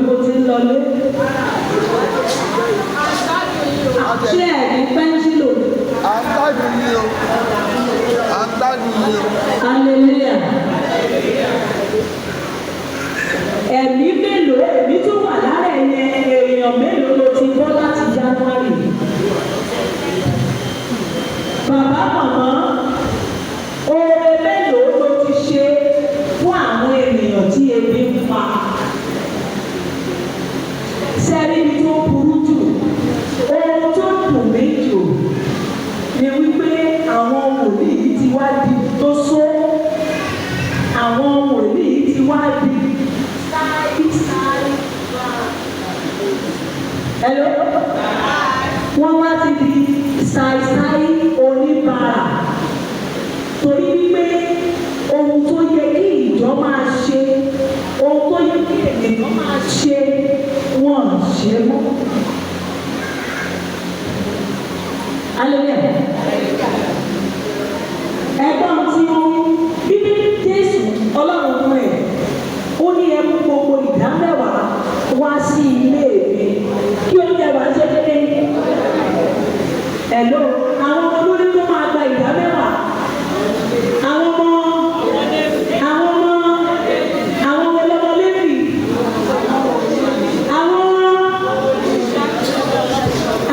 mo ti ń lọlé. Ṣé ẹ̀mí pẹ́ńsìlò? À ń gbádùn yín o. À ń gbádùn yín o. Hallelujah. Ẹ̀mí mélòó ẹ̀mí tó wà lára ẹ̀yẹ èèyàn mélòó ló ti bọ́ láti January? Bàbá màmá, oore mélòó ló ti ṣe fún àwọn ènìyàn tí ebi ń pa? Sẹ́rí ni tó burú jù, ohun tó dùn mí jù ni wípé àwọn wòlíì ti wá di tó só, àwọn wòlíì ti wá di hello, wọ́n wá ti di ṣàìṣàì oníbàárà torí wípé ohun tó yẹ kí ìjọ máa ṣe, ohun tó yẹ kí ènìyàn máa ṣe, wọ́n ṣe mọ́. Hallelujah. Ẹ̀gbọ́n tí wọ́n bíbí Jésù Ọlọ́run fún ẹ̀, ó ní ẹ mú gbogbo ìdámẹ́wàá wá sí ilé mi kí ó jẹ́ wàá jẹ́ kéde. Ẹ̀ló, àwọn ọmọ lórí tó máa gba ìdámẹ́wàá, àwọn ọmọ ọlọ́mọ lẹ́bí,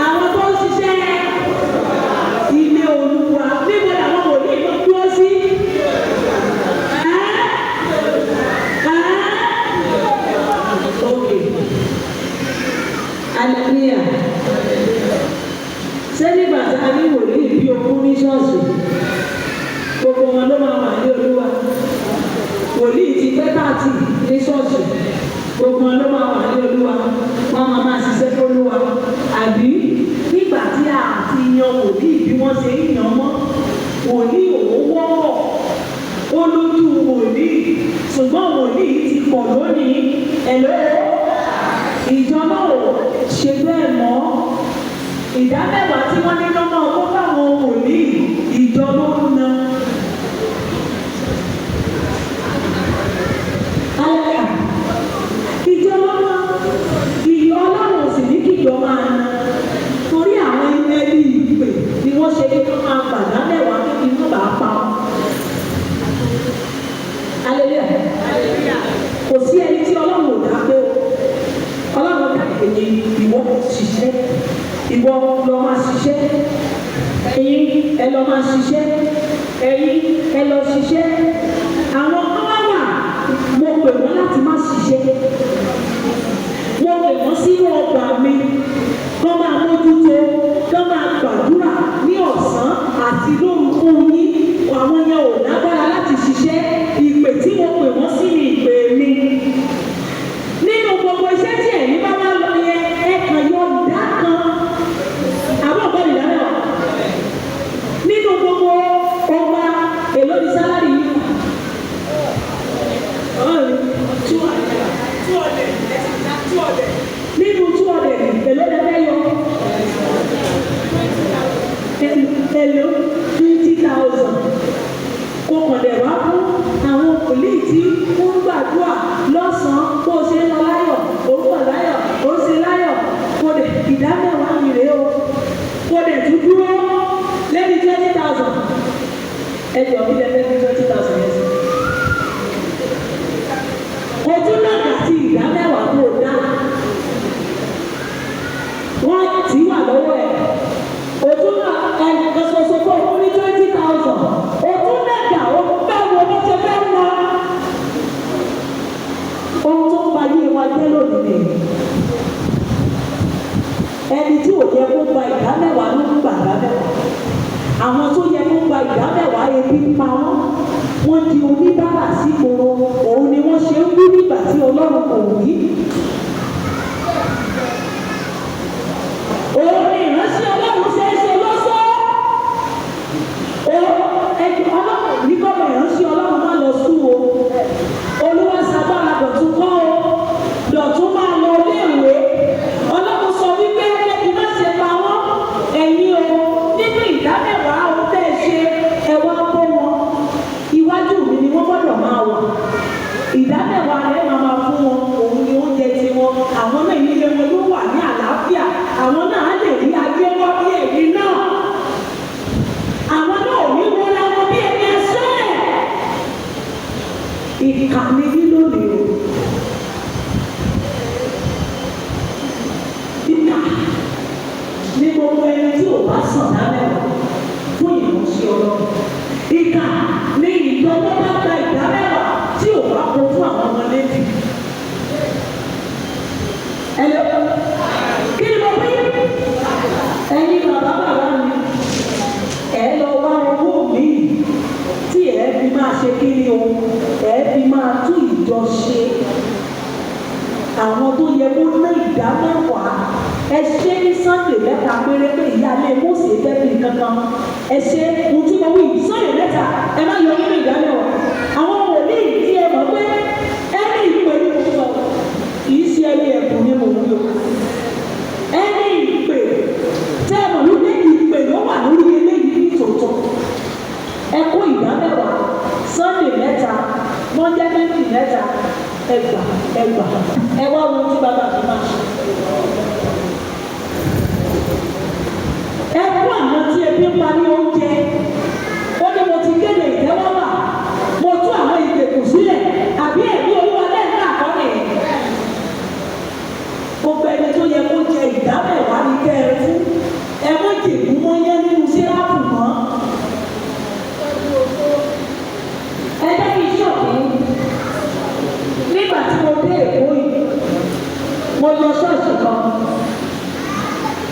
àwọn tó ń ṣiṣẹ́ ilé Olúwa níbo làwọn wòlíì tó dúró sí. Hallelujah. Ṣé nígbà tí a ní wòlíì bí ogún ní ṣọ́ọ̀ṣì, gbogbo wọn ló máa wà ní Olúwa? Wòlíì ti pẹ́ 30 ní ṣọ́ọ̀ṣì, gbogbo wọn ló máa wà ní Olúwa? Wọ́n máa ṣiṣẹ́ fún Olúwa. Àbí nígbà tí a ti yan wòlíì bí wọ́n ṣe ń yan mọ́, wòlíì ò wọ́pọ̀, ó lójú wòlíì, ṣùgbọ́n wòlíì ti pọ̀ lónìí. Ẹ̀lọ́ ìjọ náà ò ṣe bẹ́ẹ̀ mọ́. Ìdámẹ́wàá tí wọ́n ní lọ́nà kó báwọn wòlíì ìjọ ló ń ná. Ìjọ lọ́nà ìyọ Ọlọ́run sì ní kí ìjọ máa ná. Torí àwọn ẹbí ìpè ni wọ́n ṣe ní kí wọ́n máa gbàdá mẹ́wàá kí inú bá pa ọ́. Hallelujah. Kò sí ẹni tí Ọlọ́run ò dá pé o. Ọlọ́run dá èyí ìwọ ṣiṣẹ́, ìwọ lọ máa ṣiṣẹ́, ẹ̀yin ẹ lọ máa ṣiṣẹ́, ẹ̀yin ẹ lọ ṣiṣẹ́. Àwọn kan wà mo pè wọ́n láti má ṣiṣẹ́, mo pè wọ́n sínú ọgbà mi kọ́ máa mójútó, kọ́ máa gbàdúrà ní ọ̀sán àti lóru fún yín. Àwọn yẹn ò lágbára láti ṣiṣẹ́. Ìpè tí mo pè wọ́n sí ni ìpè mi. Nínú gbogbo iṣẹ́ tí ẹ̀yin bá wá lọ yẹ ẹ̀kan yọ ìdá kan. Àbọ̀ bọ́ ìdá náà. Nínú gbogbo ọgbà èlò ní sálárì yìí. Nínú 200 èlò lẹ́fẹ́ yọ. Èlò 20,000. Kò kàn dẹ̀ wá fún àwọn wòlíì tí wọ́n ń gbàdúrà lọ́sàn-án bó ṣe ń lọ láyọ̀, orúkọ láyọ̀, ó ṣe láyọ̀, kò dẹ̀ ìdámẹ́wàá mi rèé o, kò dẹ̀ tún dúró lẹ́ni 20,000. Ẹjọ́ bí lẹ́fẹ́ bí 20,000 yẹn sí. Kò tún náà àti ìdámẹ́wàá tó dá. Wọ́n ti wà lọ́wọ́ ẹ̀. Òtún náà ẹnìkan ṣoṣo fún òun ní 20,000. Òtún náà dà ó báwo ló ṣe fẹ́ wá. Ohun tó ń ba yé wa jẹ́ lónìí ni ẹni tí ò yẹ kó gba ìdámẹ́wàá ló ń gbà ìdámẹ́wàá. Àwọn tó yẹ kó gba ìdámẹ́wàá ebi ń pa wọ́n. Wọ́n di oníbàárà sí ìgboro. Òun ni wọ́n ṣe ń wí nígbà tí Ọlọ́run kò wí. Òun ni ìránṣẹ́ Ọlọ́run ṣe é ṣe lọ́sọ́. Ọlọ́run ní kọ́mọ ìránṣẹ́ Ọlọ́run má lọ sùn o. Olúwa ṣàgbára dọ̀tún kọ́ o. Dọ̀tún máa lọ léèwé. Ọlọ́run sọ wípé kí má ṣe pa wọ́n. Ẹ̀yin o nínú ìdámẹ́wàá ohun tẹ́ ẹ ṣe ẹ wá bó wọn. Iwájú mi ni wọ́n gbọ́dọ̀ máa wà. Ìdámẹ́wàá rẹ̀ máa fún wọn. Òun ni oúnjẹ tiwọn. Hello? Kí ni mo wí? Ẹ̀yin bàbá bàbá mi, ẹ lọ wá owó mi tí ẹ fi máa ṣe kí ni o, ẹ fi máa tún ìjọ ṣe. Àwọn tó yẹ kó ná ìdá mẹ́wàá ẹ ṣe ní Sunday mẹ́ta péré pé ìyáálé Mósè fẹ́ fi kankan ẹ ṣe ohun tí mo wí Sunday mẹ́ta ẹ má yọ nínú ìdá mẹ́wàá. Àwọn wòlíì tí ẹ mọ̀ pé ẹni ìpè ní mo sọ kì í ṣe ẹni ẹ̀bùn ní mo wí o. Ẹni ìpè tẹ́ ẹ mọ̀ wípé ìpè ló wà lórí eléyìí ní tòótọ́. Ẹ kó ìdá mẹ́wàá Sunday mẹ́ta Monday mẹ́ta ẹgbà ẹ wá wo tí bàbá mi máa ṣe. Ẹ kó àwọn tí ebi ń pa ní oúnjẹ